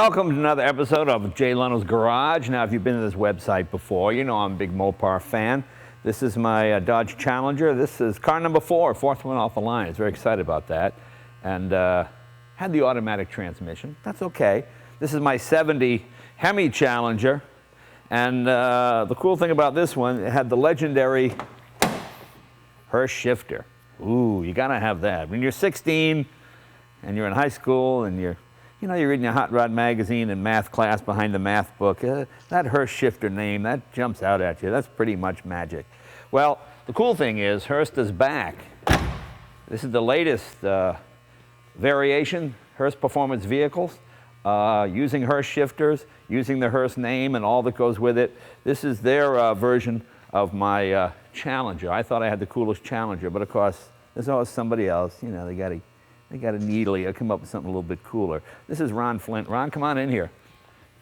Welcome to another episode of Jay Leno's Garage. Now, if you've been to this website before, you know I'm a big Mopar fan. This is my Dodge Challenger. This is car number fourth one off the line. I was very excited about that. And had the automatic transmission. That's okay. This is my 70 Hemi Challenger. And the cool thing about this one, it had the legendary Hurst shifter. Ooh, you gotta have that. When you're 16 and you're in high school and you're reading a hot rod magazine in math class behind the math book, that Hurst shifter name, that jumps out at you. That's pretty much magic. Well, the cool thing is Hurst is back. This is the latest variation, Hurst Performance Vehicles, using Hurst shifters, using the Hurst name and all that goes with it. This is their version of my Challenger. I thought I had the coolest Challenger, but of course, there's always somebody else. You know, they got to needly come up with something a little bit cooler. This is Ron Flynt. Ron, come on in here.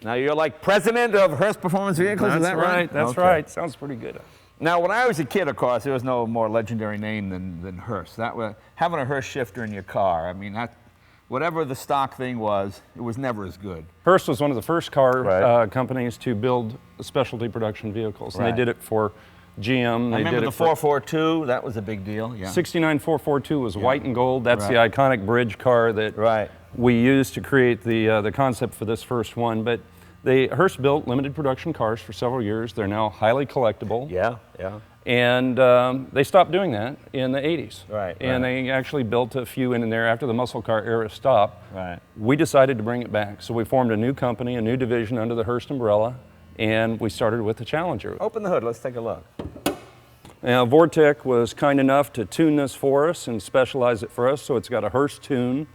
Now, you're like president of Hurst Performance Vehicles, is that right? That's right. Sounds pretty good. Now, when I was a kid, of course, there was no more legendary name than Hurst. Having a Hurst shifter in your car, I mean, whatever the stock thing was, it was never as good. Hurst was one of the first car companies to build specialty production vehicles, and they did it for GM. I remember the 442, that was a big deal. Yeah. 69 442 was white and gold. That's the iconic bridge car that we used to create the concept for this first one. But Hurst built limited production cars for several years. They're now highly collectible. Yeah, yeah. And they stopped doing that in the 80s. And they actually built a few in there after the muscle car era stopped. We decided to bring it back. So we formed a new company, a new division under the Hurst umbrella, and we started with the Challenger. Open the hood, let's take a look. Now, Vortec was kind enough to tune this for us and specialize it for us, so it's got a Hurst tune.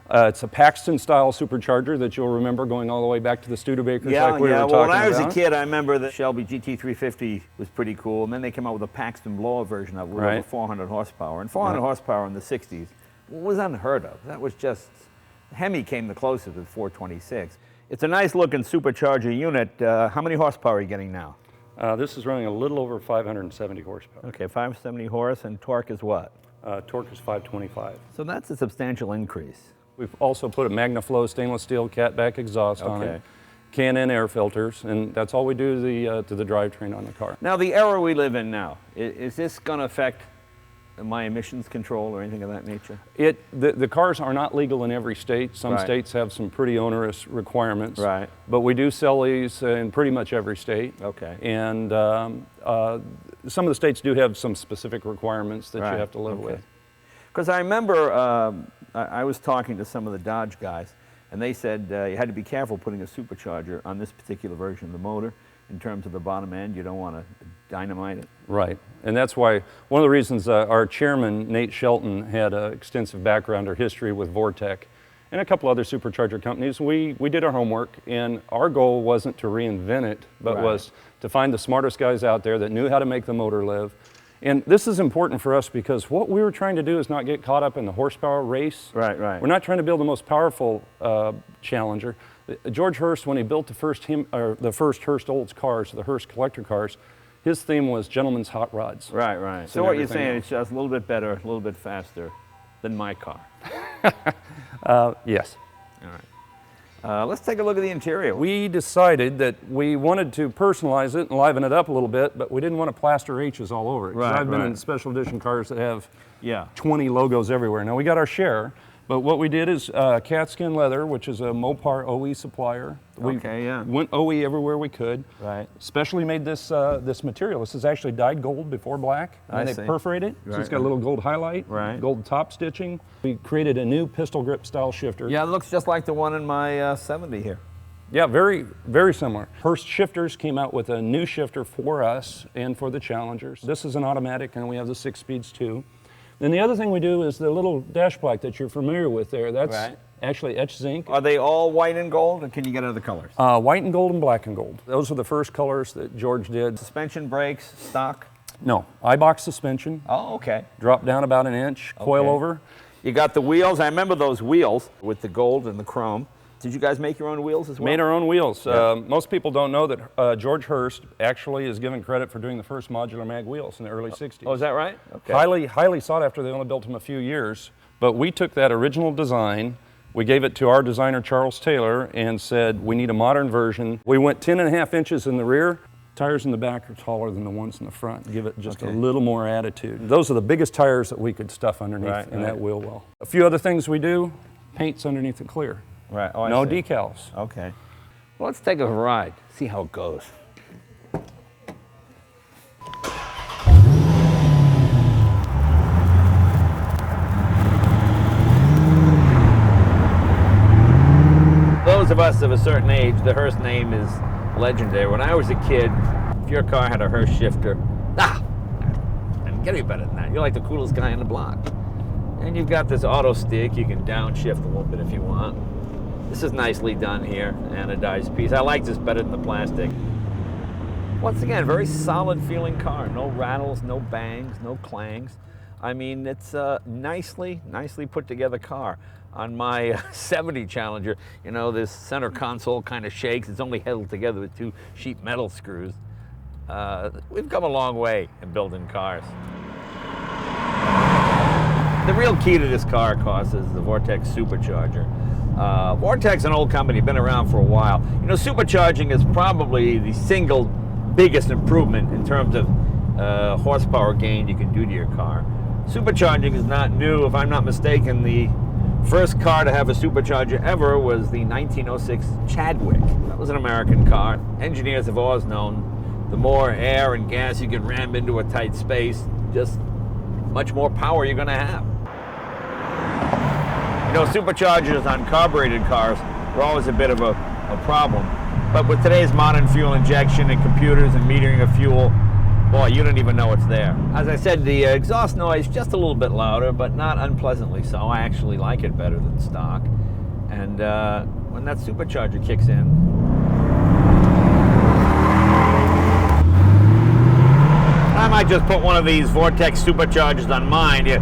It's a Paxton-style supercharger that you'll remember going all the way back to the Studebakers like we were talking about. Well, when I was a kid, I remember the Shelby GT350 was pretty cool, and then they came out with a Paxton blower version of it with over 400 horsepower. And 400 horsepower in the 60s was unheard of. That was just, Hemi came the closest with 426. It's a nice-looking supercharger unit. How many horsepower are you getting now? This is running a little over 570 horsepower. Okay, 570 horse, and torque is what? Torque is 525. So that's a substantial increase. We've also put a MagnaFlow stainless steel catback exhaust on it, Can-in air filters, and that's all we do to the drivetrain on the car. Now, the era we live in now, is this going to affect my emissions control or anything of that nature? The cars are not legal in every state. Some states have some pretty onerous requirements. But we do sell these in pretty much every state. And some of the states do have some specific requirements that you have to live with. Because I remember I was talking to some of the Dodge guys, and they said you had to be careful putting a supercharger on this particular version of the motor. In terms of the bottom end, you don't want to dynamite it. Right, and that's why one of the reasons our chairman, Nate Shelton, had an extensive background or history with Vortec and a couple other supercharger companies. We did our homework, and our goal wasn't to reinvent it, but was to find the smartest guys out there that knew how to make the motor live. And this is important for us because what we were trying to do is not get caught up in the horsepower race. We're not trying to build the most powerful Challenger. George Hurst, when he built the first Hurst Olds cars, the Hurst collector cars, his theme was gentlemen's hot rods. So what you're saying, it's just a little bit better, a little bit faster than my car. Yes. All right. Let's take a look at the interior. We decided that we wanted to personalize it and liven it up a little bit, but we didn't want to plaster H's all over it. I've been in special edition cars that have 20 logos everywhere. Now, we got our share. But what we did is Catskin Leather, which is a Mopar OE supplier. We went OE everywhere we could. Specially made this this material. This is actually dyed gold before black. And they perforate it, so it's got a little gold highlight, gold top stitching. We created a new pistol grip style shifter. Yeah, it looks just like the one in my 70 here. Yeah, very, very similar. Hurst Shifters came out with a new shifter for us and for the Challengers. This is an automatic, and we have the 6 speeds too. Then the other thing we do is the little dash plaque that you're familiar with there. That's actually etched zinc. Are they all white and gold, or can you get other colors? White and gold and black and gold. Those are the first colors that George did. Suspension brakes, stock? No, I-box suspension. Oh, okay. Drop down about 1 inch, coil over. You got the wheels. I remember those wheels with the gold and the chrome. Did you guys make your own wheels as well? Made our own wheels. Most people don't know that George Hurst actually is given credit for doing the first modular mag wheels in the early 60s. Oh, is that right? Okay. Highly sought after. They only built them a few years. But we took that original design, We gave it to our designer, Charles Taylor, and said, we need a modern version. We went 10.5 inches in the rear. Tires in the back are taller than the ones in the front. Give it just a little more attitude. Those are the biggest tires that we could stuff underneath in that wheel well. A few other things we do, paint's underneath it clear. Right. Oh, no decals. Okay. Well, let's take a ride, see how it goes. Those of us of a certain age, the Hurst name is legendary. When I was a kid, if your car had a Hurst shifter, and get any better than that. You're like the coolest guy on the block. And you've got this auto stick. You can downshift a little bit if you want. This is nicely done here, anodized piece. I like this better than the plastic. Once again, very solid feeling car. No rattles, no bangs, no clangs. I mean, it's a nicely put together car. On my 70 Challenger, you know, this center console kind of shakes. It's only held together with 2 sheet metal screws. We've come a long way in building cars. The real key to this car, of course, is the Vortex supercharger. Vortex, an old company, been around for a while. You know, supercharging is probably the single biggest improvement in terms of horsepower gain you can do to your car. Supercharging is not new. If I'm not mistaken, the first car to have a supercharger ever was the 1906 Chadwick. That was an American car. Engineers have always known the more air and gas you can ram into a tight space, just much more power you're going to have. You know, superchargers on carbureted cars were always a bit of a problem. But with today's modern fuel injection and computers and metering of fuel, boy, you don't even know it's there. As I said, the exhaust noise just a little bit louder, but not unpleasantly so. I actually like it better than stock. And when that supercharger kicks in, I might just put one of these Vortex superchargers on mine. You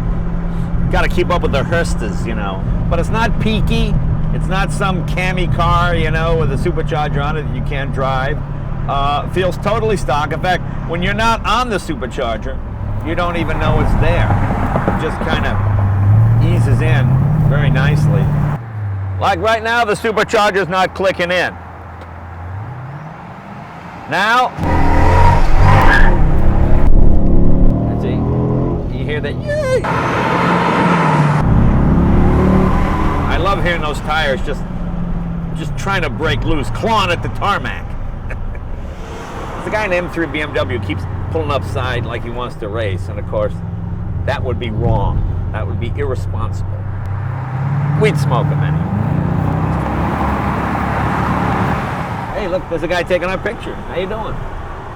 got to keep up with the Hurstes, you know. But it's not peaky. It's not some cammy car, you know, with a supercharger on it that you can't drive. Feels totally stock. In fact, when you're not on the supercharger, you don't even know it's there. It just kind of eases in very nicely. Like right now, the supercharger's not clicking in. Now, see, you hear that? Yay! I love hearing those tires just trying to break loose, clawing at the tarmac. The guy in M3 BMW keeps pulling upside like he wants to race, and of course, that would be wrong. That would be irresponsible. We'd smoke him anyway. Hey, look, there's a guy taking our picture. How you doing?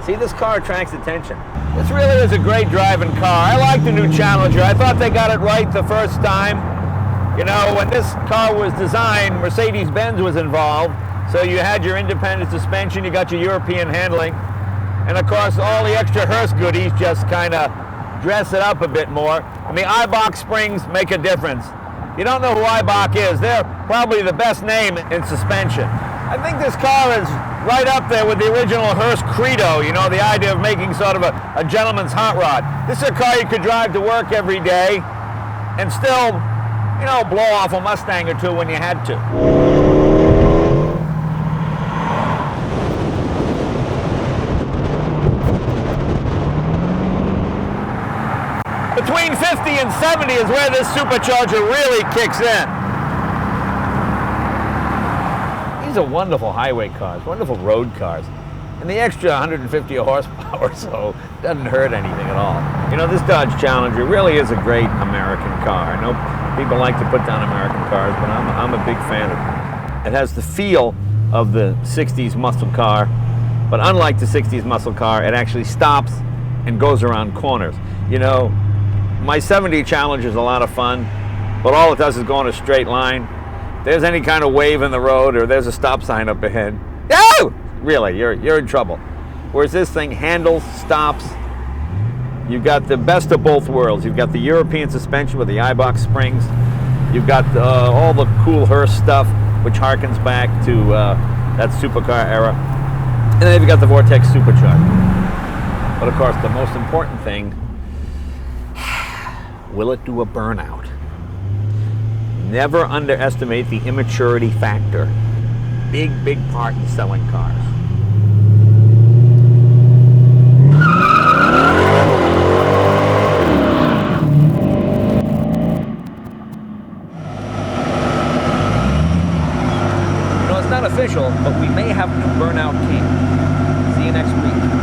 See, this car attracts attention. This really is a great driving car. I like the new Challenger. I thought they got it right the first time. You know, when this car was designed, Mercedes-Benz was involved, so you had your independent suspension, you got your European handling, and of course all the extra Hurst goodies just kind of dress it up a bit more. And the Eibach springs make a difference. You don't know who Eibach is. They're probably the best name in suspension. I think this car is right up there with the original Hurst credo, you know, the idea of making sort of a gentleman's hot rod. This is a car you could drive to work every day and still, you know, blow off a Mustang or two when you had to. Between 50 and 70 is where this supercharger really kicks in. These are wonderful highway cars, wonderful road cars. And the extra 150 horsepower, so it doesn't hurt anything at all. You know, this Dodge Challenger really is a great American car. I know people like to put down American cars, but I'm a big fan of it. It has the feel of the 60s muscle car, but unlike the 60s muscle car, it actually stops and goes around corners. You know, my 70 Challenger is a lot of fun, but all it does is go in a straight line. If there's any kind of wave in the road or there's a stop sign up ahead, oh! Really, you're in trouble. Whereas this thing handles, stops. You've got the best of both worlds. You've got the European suspension with the Eibach springs. You've got all the cool Hurst stuff, which harkens back to that supercar era. And then you've got the Vortex supercharger. But of course, the most important thing, will it do a burnout? Never underestimate the immaturity factor. Big, big part in selling cars. You know, it's not official, but we may have a new Burnout King. See you next week.